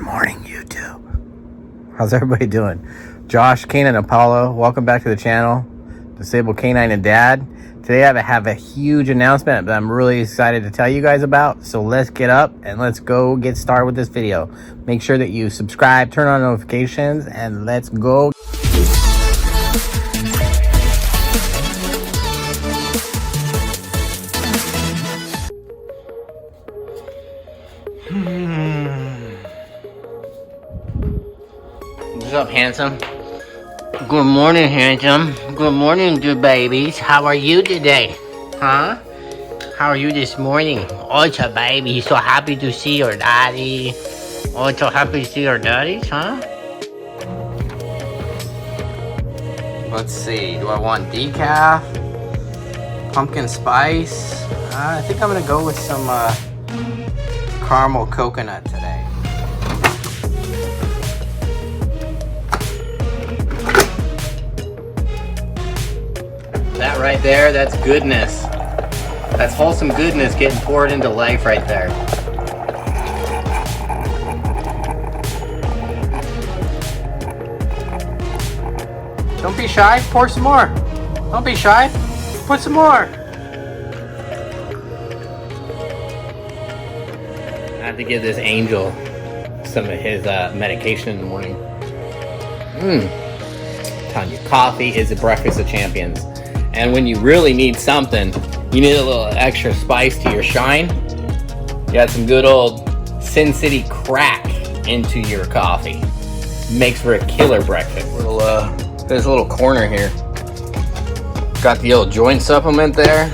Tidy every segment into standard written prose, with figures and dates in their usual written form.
morning, YouTube. How's everybody doing? Josh, Canine, Apollo, welcome back to the channel. Disabled Canine and Dad. Today I have a huge announcement that I'm really excited to tell you guys about. So let's get up and let's go get started with this video. Make sure that you subscribe, turn on notifications, and let's go. What's up, handsome? Good morning, handsome. Good morning, good babies. How are you today? Huh? How are you this morning? Oh, it's a baby. He's so happy to see your daddy. Oh, it's so happy to see your daddies, huh? Let's see. Do I want decaf? Pumpkin spice? I think I'm gonna go with some caramel coconut today. That right there, that's goodness. That's wholesome goodness getting poured into life right there. Don't be shy, pour some more. Don't be shy, put some more. I have to give this angel some of his medication in the morning. Telling you, coffee is the breakfast of champions. And when you really need something, you need a little extra spice to your shine. You got some good old Sin City crack into your coffee. Makes for a killer breakfast. There's a little corner here. Got the old joint supplement there.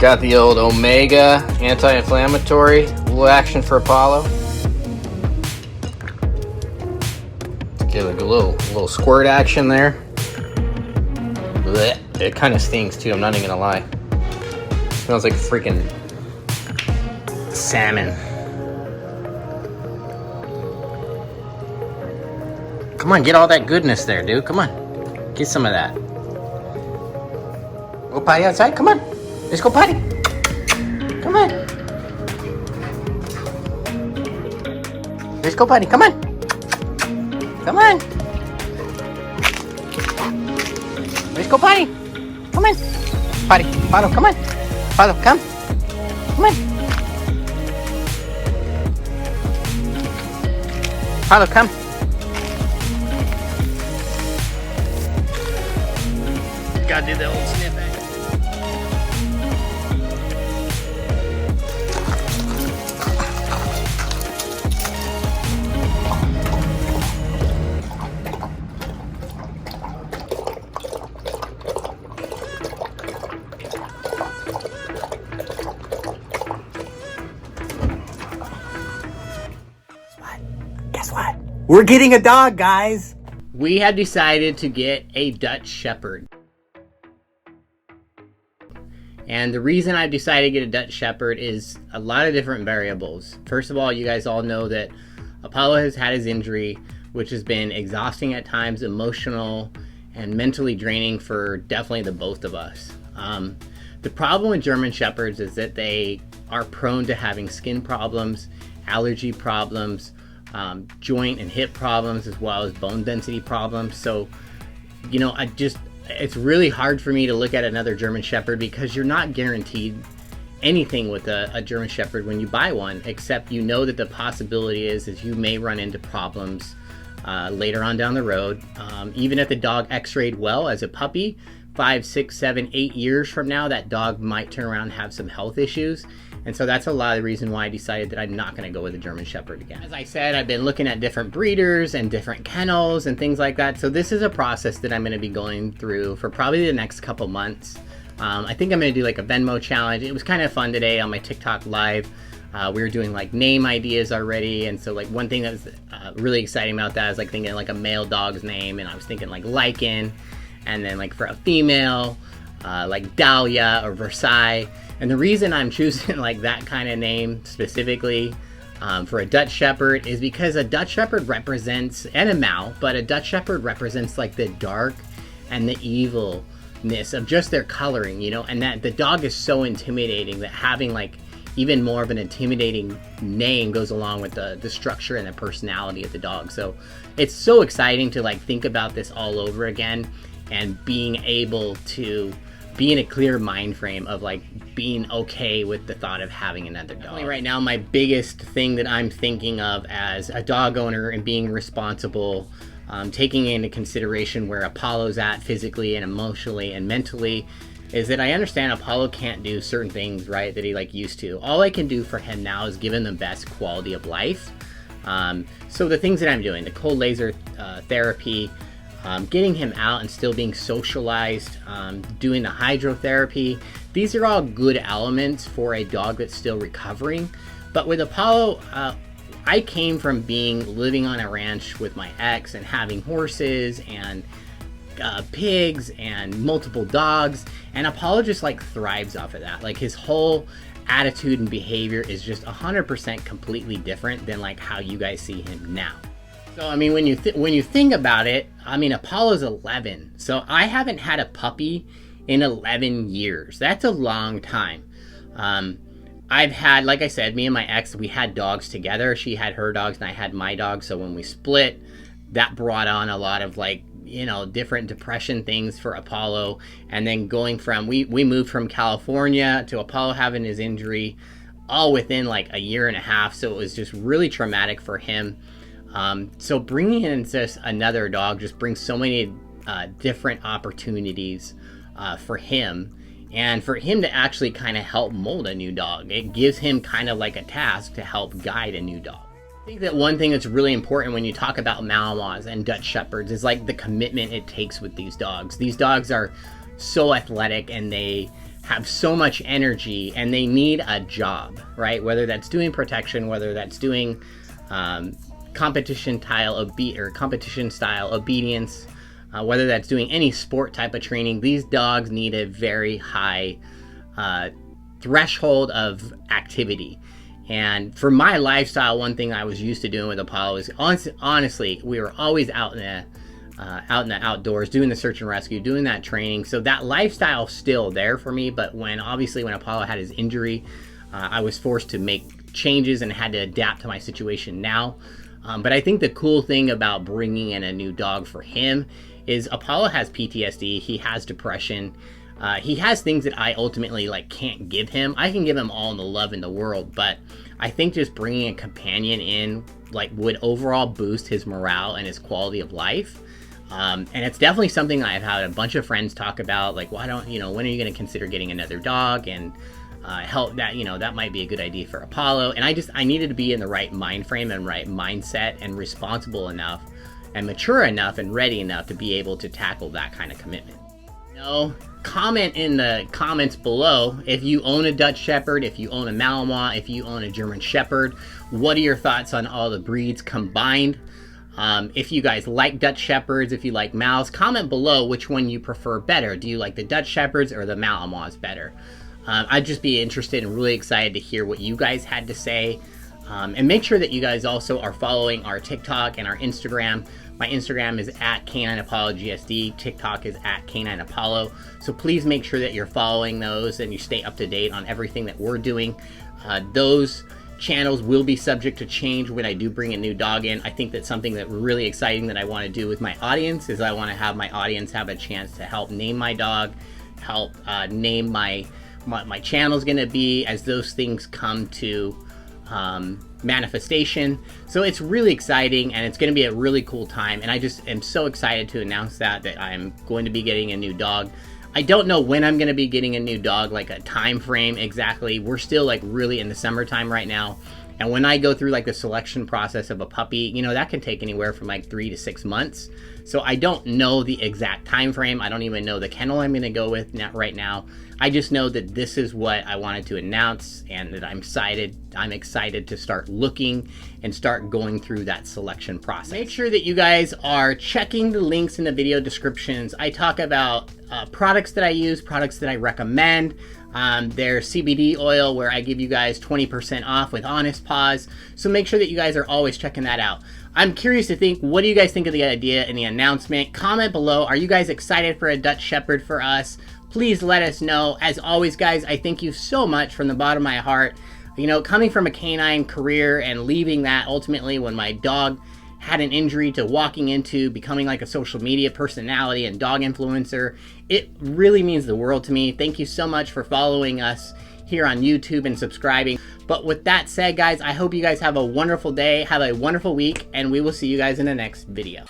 Got the old Omega anti-inflammatory. A little action for Apollo. Give it a little squirt action there. Blech. It kind of stings too, I'm not even gonna lie. Smells like freaking salmon. Come on, get all that goodness there, dude. Come on. Get some of that. Go potty outside? Come on. Let's go potty. Come on. Let's go potty. Come on. Come on. Let's go potty. Come on. Potty. Follow, come on. Follow, come. Come on. Follow, come. Gotta do the old sniff back. Guess what? We're getting a dog, guys. We have decided to get a Dutch Shepherd. And the reason I've decided to get a Dutch Shepherd is a lot of different variables. First of all, you guys all know that Apollo has had his injury, which has been exhausting at times, emotional and mentally draining for definitely the both of us. The problem with German Shepherds is that they are prone to having skin problems, allergy problems, joint and hip problems, as well as bone density problems. So, you know, it's really hard for me to look at another German Shepherd because you're not guaranteed anything with a German Shepherd when you buy one, except you know that the possibility is you may run into problems later on down the road. Even if the dog x-rayed well as a puppy, 5, 6, 7, 8 years from now, that dog might turn around and have some health issues. And so that's a lot of the reason why I decided that I'm not going to go with a German Shepherd again. As I said, I've been looking at different breeders and different kennels and things like that. So this is a process that I'm going to be going through for probably the next couple months. I think I'm going to do like a Venmo challenge. It was kind of fun today on my TikTok live. We were doing like name ideas already. And so like one thing that was really exciting about that is like thinking like a male dog's name. And I was thinking like Lycan. And then like for a female, like Dahlia or Versailles. And the reason I'm choosing like that kind of name specifically for a Dutch Shepherd is because a Dutch Shepherd represents, and a Mal, but a Dutch Shepherd represents like the dark and the evilness of just their coloring, you know, and that the dog is so intimidating that having like even more of an intimidating name goes along with the structure and the personality of the dog. So it's so exciting to like think about this all over again and being able to be in a clear mind frame of like being okay with the thought of having another dog. Right now, my biggest thing that I'm thinking of as a dog owner and being responsible, taking into consideration where Apollo's at physically and emotionally and mentally, is that I understand Apollo can't do certain things, right, that he like used to. All I can do for him now is give him the best quality of life. So the things that I'm doing, the cold laser therapy, getting him out and still being socialized, doing the hydrotherapy, these are all good elements for a dog that's still recovering. But with Apollo, I came from living on a ranch with my ex and having horses and pigs and multiple dogs, and Apollo just like thrives off of that. Like his whole attitude and behavior is just 100% completely different than like how you guys see him now. So I mean, when you think about it, I mean, Apollo's 11, so I haven't had a puppy in 11 years. That's a long time. I've had, like I said, me and my ex, we had dogs together. She had her dogs and I had my dogs. So when we split, that brought on a lot of like, you know, different depression things for Apollo. And then going from, we moved from California to Apollo having his injury all within like a year and a half. So it was just really traumatic for him. So bringing in just another dog just brings so many different opportunities for him, and for him to actually kind of help mold a new dog. It gives him kind of like a task to help guide a new dog. I think that one thing that's really important when you talk about Malinois and Dutch Shepherds is like the commitment it takes with these dogs. These dogs are so athletic and they have so much energy and they need a job, right? Whether that's doing protection, whether that's doing competition style obedience, whether that's doing any sport type of training, these dogs need a very high threshold of activity. And for my lifestyle, one thing I was used to doing with Apollo is honestly, we were always out in the outdoors, doing the search and rescue, doing that training. So that lifestyle's still there for me. But when Apollo had his injury, I was forced to make changes and had to adapt to my situation now. But I think the cool thing about bringing in a new dog for him is Apollo has PTSD, he has depression, he has things that I ultimately like can't give him. I can give him all the love in the world, but I think just bringing a companion in like would overall boost his morale and his quality of life. And it's definitely something I've had a bunch of friends talk about, like, when are you going to consider getting another dog, and help that, that might be a good idea for Apollo. And I needed to be in the right mind frame and right mindset and responsible enough and mature enough and ready enough to be able to tackle that kind of commitment. Comment in the comments below if you own a Dutch Shepherd, if you own a Malinois, if you own a German Shepherd. What are your thoughts on all the breeds combined? If you guys like Dutch Shepherds, if you like Mals, comment below which one you prefer better. Do you like the Dutch Shepherds or the Malinois better? I'd just be interested and really excited to hear what you guys had to say. And make sure that you guys also are following our TikTok and our Instagram. My Instagram is at K9ApolloGSD. TikTok is at K9Apollo. So please make sure that you're following those and you stay up to date on everything that we're doing. Those channels will be subject to change when I do bring a new dog in. I think that's something that really exciting that I want to do with my audience is I want to have my audience have a chance to help name my dog, help name my channel's going to be as those things come to manifestation. So it's really exciting and it's going to be a really cool time, and I just am so excited to announce that I'm going to be getting a new dog. I don't know when I'm going to be getting a new dog, like a time frame exactly. We're still like really in the summertime right now, and when I go through like the selection process of a puppy, that can take anywhere from like 3 to 6 months. So I don't know the exact time frame. I don't even know the kennel I'm going to go with right now. I just know that this is what I wanted to announce and that I'm excited to start looking and start going through that selection process. Make sure that you guys are checking the links in the video descriptions. I talk about products that I use, products that I recommend. There's CBD oil where I give you guys 20% off with Honest Paws. So make sure that you guys are always checking that out. I'm curious to think, what do you guys think of the idea and the announcement? Comment below. Are you guys excited for a Dutch Shepherd for us? Please let us know. As always, guys, I thank you so much from the bottom of my heart. You know, coming from a canine career and leaving that ultimately when my dog had an injury to walking into becoming like a social media personality and dog influencer, it really means the world to me. Thank you so much for following us here on YouTube and subscribing. But with that said, guys, I hope you guys have a wonderful day, have a wonderful week, and we will see you guys in the next video.